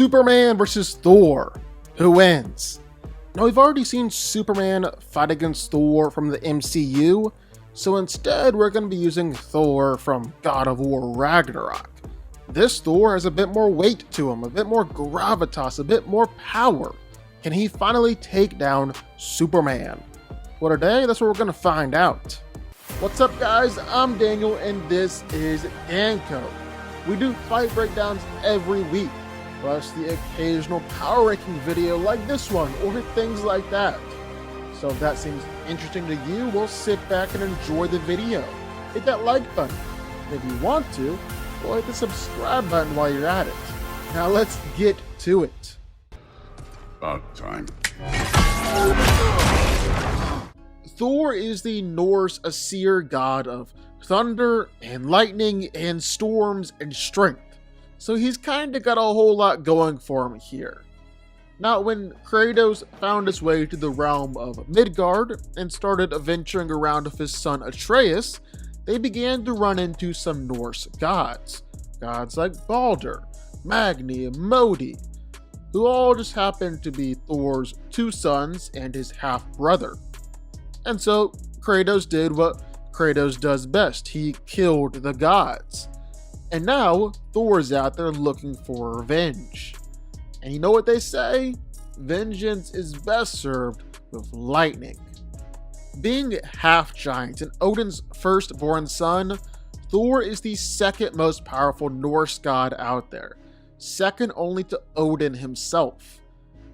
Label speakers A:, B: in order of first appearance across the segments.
A: Superman versus Thor. Who wins? Now, we've already seen Superman fight against Thor from the MCU, so instead we're going to be using Thor from God of War Ragnarok. This Thor has a bit more weight to him, a bit more gravitas, a bit more power. Can he finally take down Superman? Well, today, that's what we're going to find out. What's up, guys? I'm Daniel, and this is Danco. We do fight breakdowns every week, plus the occasional power ranking video like this one, or things like that. So if that seems interesting to you, we'll sit back and enjoy the video. Hit that like button. And if you want to, well, hit the subscribe button while you're at it. Now let's get to it.
B: About time.
A: Thor is the Norse Aesir god of thunder and lightning and storms and strength, so he's kinda got a whole lot going for him here. Now, when Kratos found his way to the realm of Midgard and started adventuring around with his son Atreus, they began to run into some Norse gods. Gods like Balder, Magni, and Modi, who all just happened to be Thor's two sons and his half-brother. And so Kratos did what Kratos does best. He killed the gods. And now Thor's out there looking for revenge. And you know what they say? Vengeance is best served with lightning. Being half giant and Odin's firstborn son, Thor is the second most powerful Norse god out there, second only to Odin himself.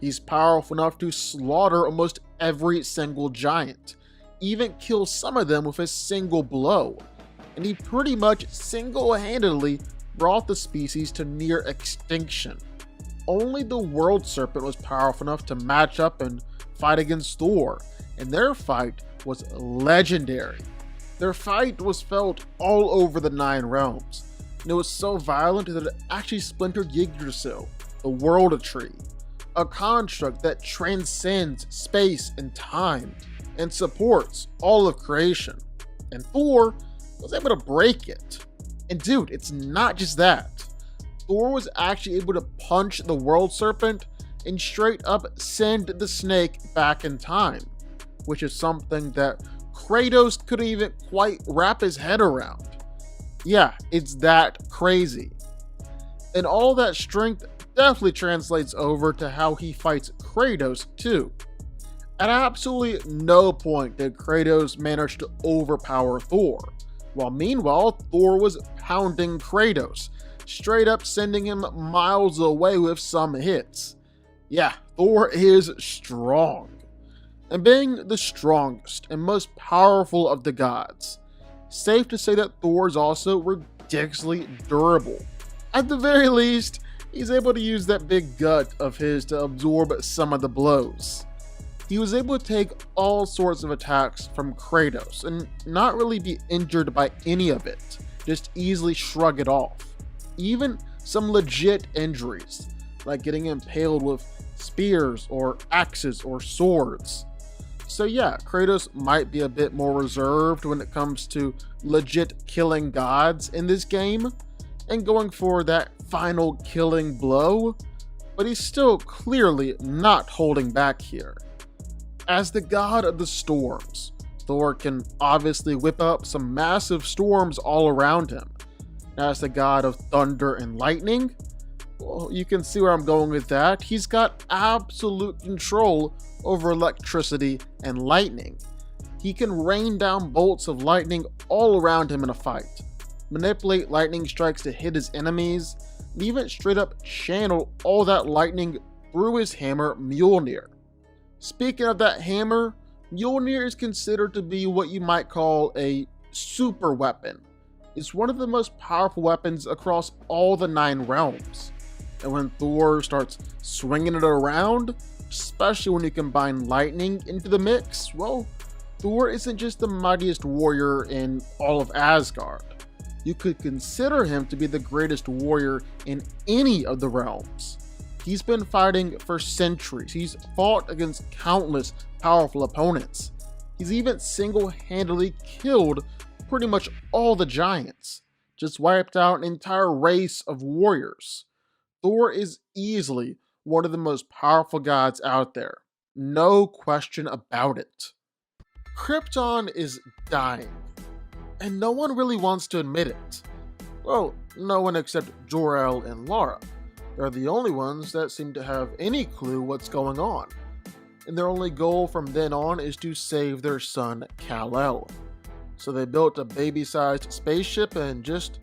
A: He's powerful enough to slaughter almost every single giant, even kill some of them with a single blow, and he pretty much single-handedly brought the species to near extinction. Only the World Serpent was powerful enough to match up and fight against Thor, and their fight was legendary. Their fight was felt all over the Nine Realms, and it was so violent that it actually splintered Yggdrasil, the World Tree, a construct that transcends space and time and supports all of creation. And Thor was able to break it. And dude, it's not just that. Thor was actually able to punch the World Serpent and straight up send the snake back in time, which is something that Kratos couldn't even quite wrap his head around. Yeah, it's that crazy. And all that strength definitely translates over to how he fights Kratos too. At absolutely no point did Kratos manage to overpower Thor, while meanwhile Thor was pounding Kratos, straight up sending him miles away with some hits. Yeah, Thor is strong. And being the strongest and most powerful of the gods, safe to say that Thor is also ridiculously durable. At the very least, he's able to use that big gut of his to absorb some of the blows. He was able to take all sorts of attacks from Kratos and not really be injured by any of it, just easily shrug it off. Even some legit injuries, like getting impaled with spears or axes or swords. So yeah, Kratos might be a bit more reserved when it comes to legit killing gods in this game and going for that final killing blow, but he's still clearly not holding back here. As the god of the storms, Thor can obviously whip up some massive storms all around him. As the god of thunder and lightning, well, you can see where I'm going with that. He's got absolute control over electricity and lightning. He can rain down bolts of lightning all around him in a fight, manipulate lightning strikes to hit his enemies, and even straight up channel all that lightning through his hammer Mjolnir. Speaking of that hammer, Mjolnir is considered to be what you might call a super weapon. It's one of the most powerful weapons across all the Nine Realms. And when Thor starts swinging it around, especially when you combine lightning into the mix, well, Thor isn't just the mightiest warrior in all of Asgard. You could consider him to be the greatest warrior in any of the realms. He's been fighting for centuries. He's fought against countless powerful opponents. He's even single-handedly killed pretty much all the giants, just wiped out an entire race of warriors. Thor is easily one of the most powerful gods out there. No question about it. Krypton is dying, and no one really wants to admit it. Well, no one except Jor-El and Lara. They're the only ones that seem to have any clue what's going on, and their only goal from then on is to save their son Kal-El. So they built a baby-sized spaceship and just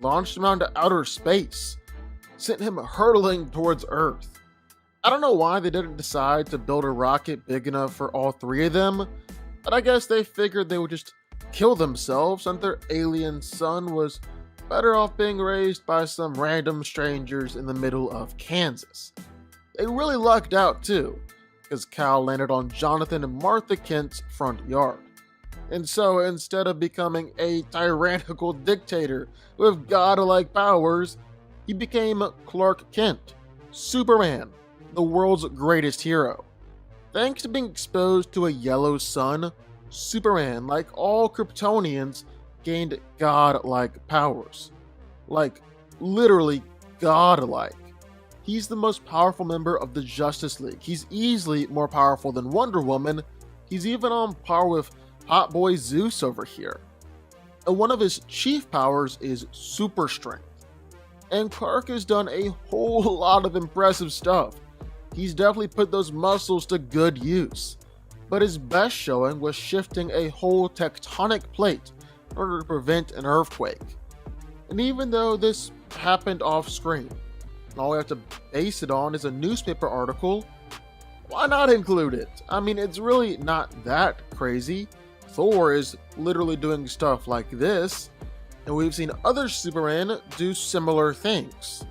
A: launched him onto outer space, sent him hurtling towards Earth. I don't know why they didn't decide to build a rocket big enough for all three of them, but I guess they figured they would just kill themselves and their alien son was better off being raised by some random strangers in the middle of Kansas. They really lucked out too, because Kal landed on Jonathan and Martha Kent's front yard. And so instead of becoming a tyrannical dictator with godlike powers, he became Clark Kent, Superman, the world's greatest hero. Thanks to being exposed to a yellow sun, Superman, like all Kryptonians, gained godlike powers. Like, literally godlike. He's the most powerful member of the Justice League. He's easily more powerful than Wonder Woman. He's even on par with Hot Boy Zeus over here. And one of his chief powers is super strength. And Clark has done a whole lot of impressive stuff. He's definitely put those muscles to good use. But his best showing was shifting a whole tectonic plate in order to prevent an earthquake. And even though this happened off screen, and all we have to base it on is a newspaper article, why not include it? I mean, it's really not that crazy. Thor is literally doing stuff like this, and we've seen other Supermen do similar things.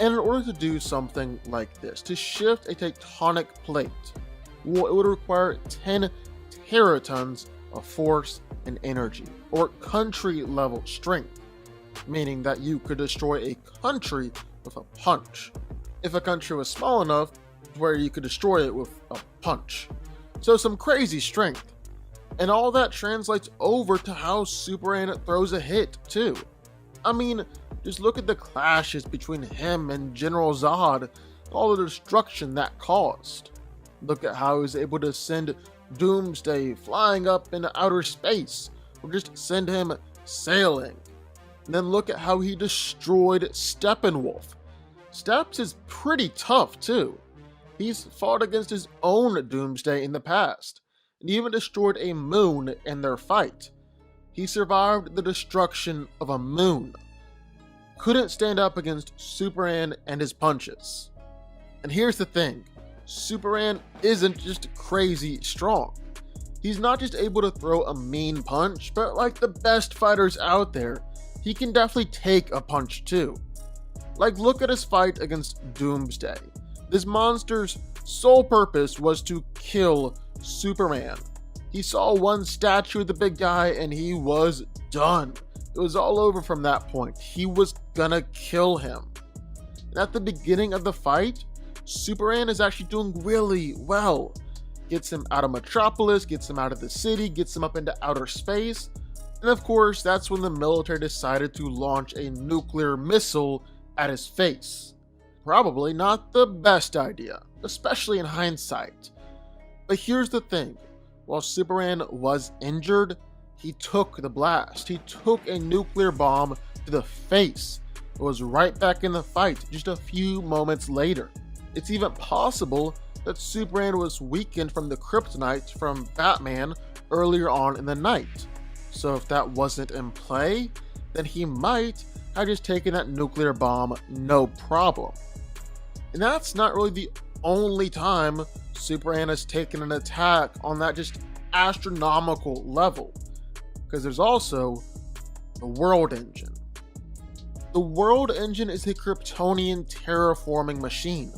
A: And in order to do something like this, to shift a tectonic plate, well, it would require 10 teratons of force and energy, or country-level strength, meaning that you could destroy a country with a punch. If a country was small enough where you could destroy it with a punch. So some crazy strength. And all that translates over to how Superman throws a hit, too. I mean, just look at the clashes between him and General Zod, all the destruction that caused. Look at how he was able to send Doomsday flying up into outer space, or just send him sailing. And then look at how he destroyed Steppenwolf. Steps is pretty tough, too. He's fought against his own Doomsday in the past, and even destroyed a moon in their fight. He survived the destruction of a moon. Couldn't stand up against Superman and his punches. And here's the thing, Superman isn't just crazy strong. He's not just able to throw a mean punch, but like the best fighters out there, he can definitely take a punch too. Like, look at his fight against Doomsday. This monster's sole purpose was to kill Superman. He saw one statue of the big guy and he was done. It was all over from that point. He was gonna kill him. And at the beginning of the fight, Superman is actually doing really well. Gets him out of Metropolis, gets him out of the city, gets him up into outer space. And of course, that's when the military decided to launch a nuclear missile at his face. Probably not the best idea, especially in hindsight. But here's the thing, while Superman was injured, he took the blast. He took a nuclear bomb to the face. It was right back in the fight just a few moments later. It's even possible that Superman was weakened from the kryptonite from Batman earlier on in the night. So if that wasn't in play, then he might have just taken that nuclear bomb no problem. And that's not really the only time Superman has taken an attack on that just astronomical level, because there's also the World Engine. The World Engine is a Kryptonian terraforming machine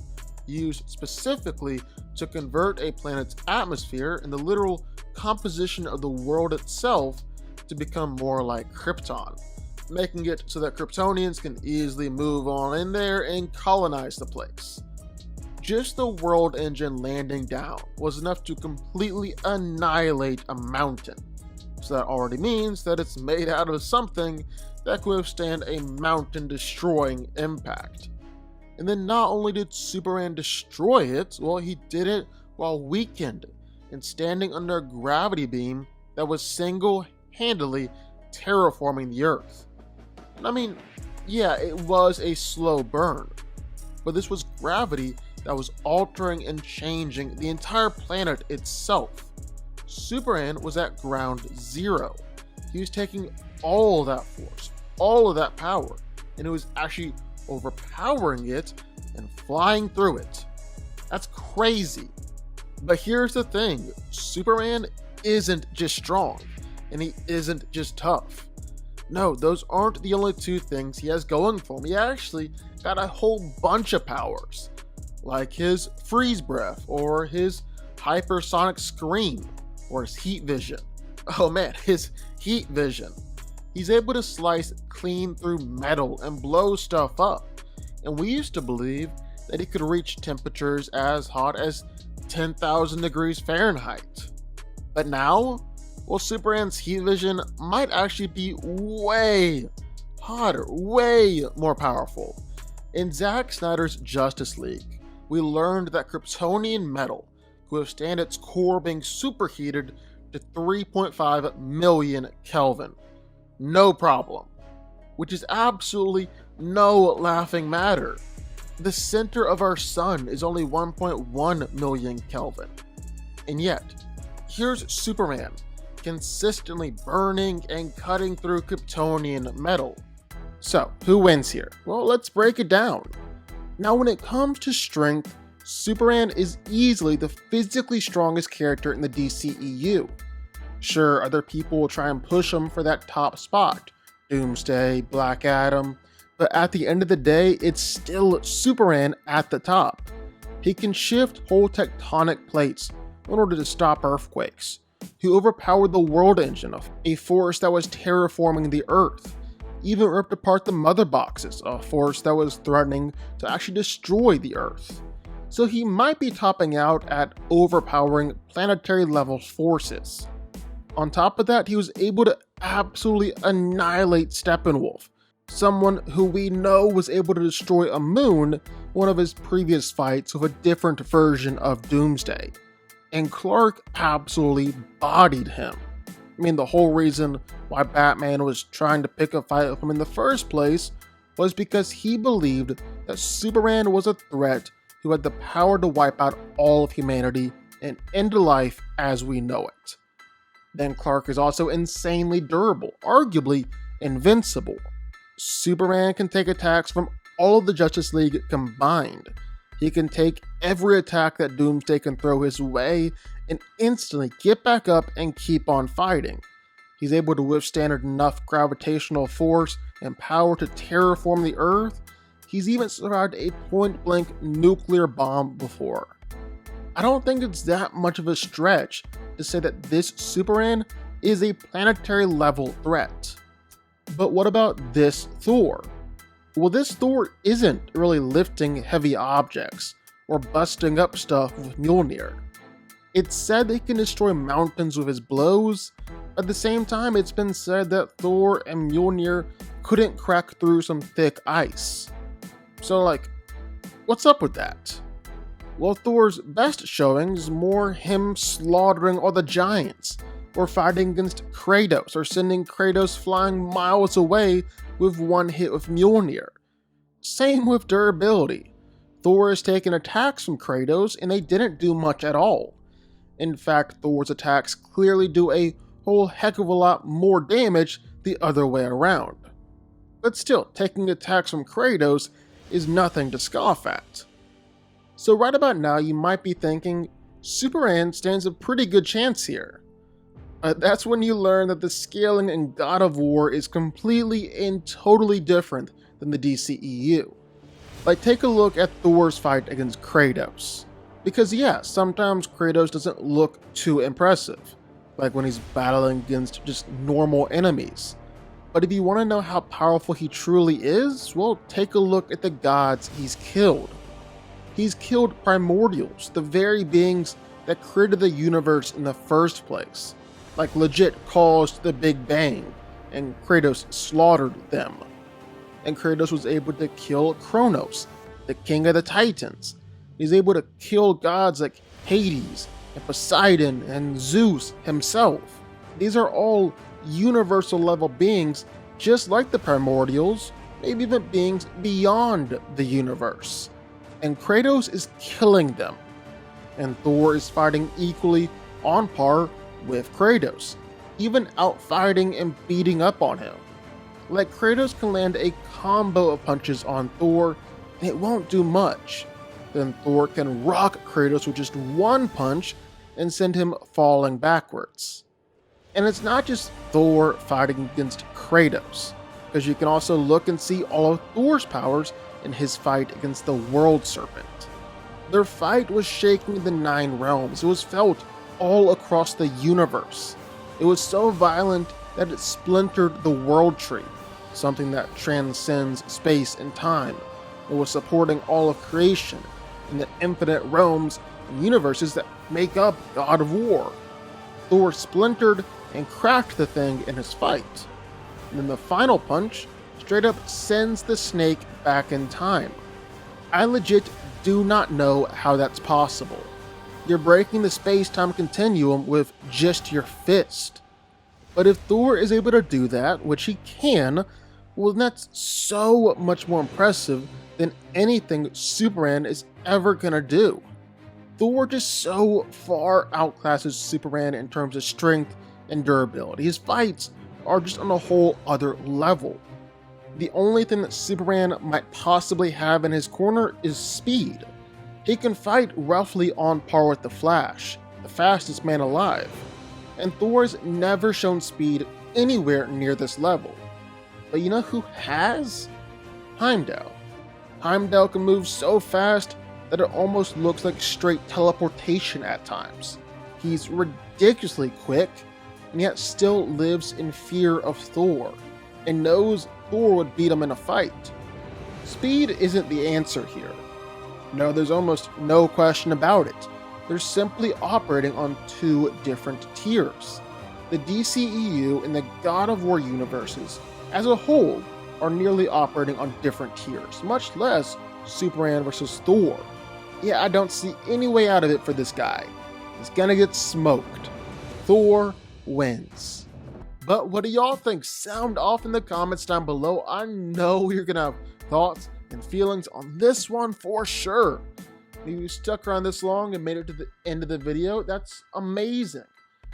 A: used specifically to convert a planet's atmosphere and the literal composition of the world itself to become more like Krypton, making it so that Kryptonians can easily move on in there and colonize the place. Just the World Engine landing down was enough to completely annihilate a mountain. So that already means that it's made out of something that could withstand a mountain-destroying impact. And then not only did Superman destroy it, well, he did it while weakened and standing under a gravity beam that was single-handedly terraforming the Earth. And I mean, yeah, it was a slow burn, but this was gravity that was altering and changing the entire planet itself. Superman was at ground zero. He was taking all of that force, all of that power, and it was actually overpowering it and flying through it. That's crazy. But here's the thing, Superman isn't just strong, and he isn't just tough. No, those aren't the only two things he has going for him. He actually got a whole bunch of powers, like his freeze breath, or his hypersonic scream, or his heat vision. Oh man, his heat vision. He's able to slice clean through metal and blow stuff up. And we used to believe that he could reach temperatures as hot as 10,000 degrees Fahrenheit. But now, well, Superman's heat vision might actually be way hotter, way more powerful. In Zack Snyder's Justice League, we learned that Kryptonian metal could withstand its core being superheated to 3.5 million Kelvin. No problem. Which is absolutely no laughing matter. The center of our sun is only 1.1 million Kelvin. And yet, here's Superman consistently burning and cutting through Kryptonian metal. So, who wins here? Well, let's break it down. Now, when it comes to strength, Superman is easily the physically strongest character in the DCEU. Sure, other people will try and push him for that top spot, Doomsday, Black Adam, but at the end of the day, it's still Superman at the top. He can shift whole tectonic plates in order to stop earthquakes. He overpowered the world engine, a force that was terraforming the Earth, even ripped apart the mother boxes, a force that was threatening to actually destroy the Earth. So he might be topping out at overpowering planetary level forces. On top of that, he was able to absolutely annihilate Steppenwolf, someone who we know was able to destroy a moon one of his previous fights with a different version of Doomsday. And Clark absolutely bodied him. I mean, the whole reason why Batman was trying to pick a fight with him in the first place was because he believed that Superman was a threat who had the power to wipe out all of humanity and end life as we know it. Then Clark is also insanely durable, arguably invincible. Superman can take attacks from all of the Justice League combined. He can take every attack that Doomsday can throw his way and instantly get back up and keep on fighting. He's able to withstand enough gravitational force and power to terraform the Earth. He's even survived a point-blank nuclear bomb before. I don't think it's that much of a stretch to say that this Superman is a planetary level threat. But what about this Thor? Well, this Thor isn't really lifting heavy objects or busting up stuff with Mjolnir. It's said that he can destroy mountains with his blows. At the same time, it's been said that Thor and Mjolnir couldn't crack through some thick ice. So what's up with that? Well, Thor's best showing is more him slaughtering all the giants, or fighting against Kratos, or sending Kratos flying miles away with one hit with Mjolnir. Same with durability. Thor has taken attacks from Kratos and they didn't do much at all. In fact, Thor's attacks clearly do a whole heck of a lot more damage the other way around. But still, taking attacks from Kratos is nothing to scoff at. So right about now you might be thinking, Superman stands a pretty good chance here. That's when you learn that the scaling in God of War is completely and totally different than the DCEU. Take a look at Thor's fight against Kratos. Because yeah, sometimes Kratos doesn't look too impressive, like when he's battling against just normal enemies. But if you want to know how powerful he truly is, well, take a look at the gods he's killed. He's killed primordials, the very beings that created the universe in the first place. Legit caused the Big Bang. and Kratos slaughtered them. And Kratos was able to kill Kronos, the king of the Titans. He's able to kill gods like Hades and Poseidon and Zeus himself. These are all universal level beings just like the Primordials, maybe even beings beyond the universe. And Kratos is killing them. And Thor is fighting equally on par with Kratos, even outfighting and beating up on him. Like Kratos can land a combo of punches on Thor, and it won't do much. Then Thor can rock Kratos with just one punch and send him falling backwards. And it's not just Thor fighting against Kratos, because you can also look and see all of Thor's powers in his fight against the World Serpent. Their fight was shaking the 9 realms. It was felt all across the universe. It was so violent that it splintered the World Tree, something that transcends space and time. It was supporting all of creation in the infinite realms and universes that make up God of War. Thor splintered and cracked the thing in his fight. And then the final punch straight up sends the snake back in time. I legit do not know how that's possible. You're breaking the space-time continuum with just your fist. But if Thor is able to do that, which he can, well, that's so much more impressive than anything Superman is ever gonna do. Thor just so far outclasses Superman in terms of strength and durability. His fights are just on a whole other level. The only thing that Superman might possibly have in his corner is speed. He can fight roughly on par with the Flash, the fastest man alive, and Thor's never shown speed anywhere near this level. But you know who has? Heimdall. Heimdall can move so fast that it almost looks like straight teleportation at times. He's ridiculously quick, and yet still lives in fear of Thor, and knows Thor would beat him in a fight. Speed isn't the answer here. No, there's almost no question about it. They're simply operating on 2 different tiers. The DCEU and the God of War universes, as a whole, are nearly operating on different tiers, much less Superman versus Thor. Yeah, I don't see any way out of it for this guy. He's gonna get smoked. Thor wins. But what do y'all think? Sound off in the comments down below. I know you're gonna have thoughts and feelings on this one for sure. If you stuck around this long and made it to the end of the video, that's amazing.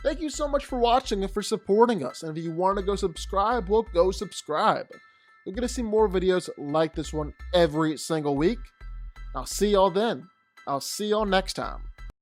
A: Thank you so much for watching and for supporting us. And if you want to go subscribe, well, go subscribe. You're going to see more videos like this one every single week. I'll see y'all then. I'll see y'all next time.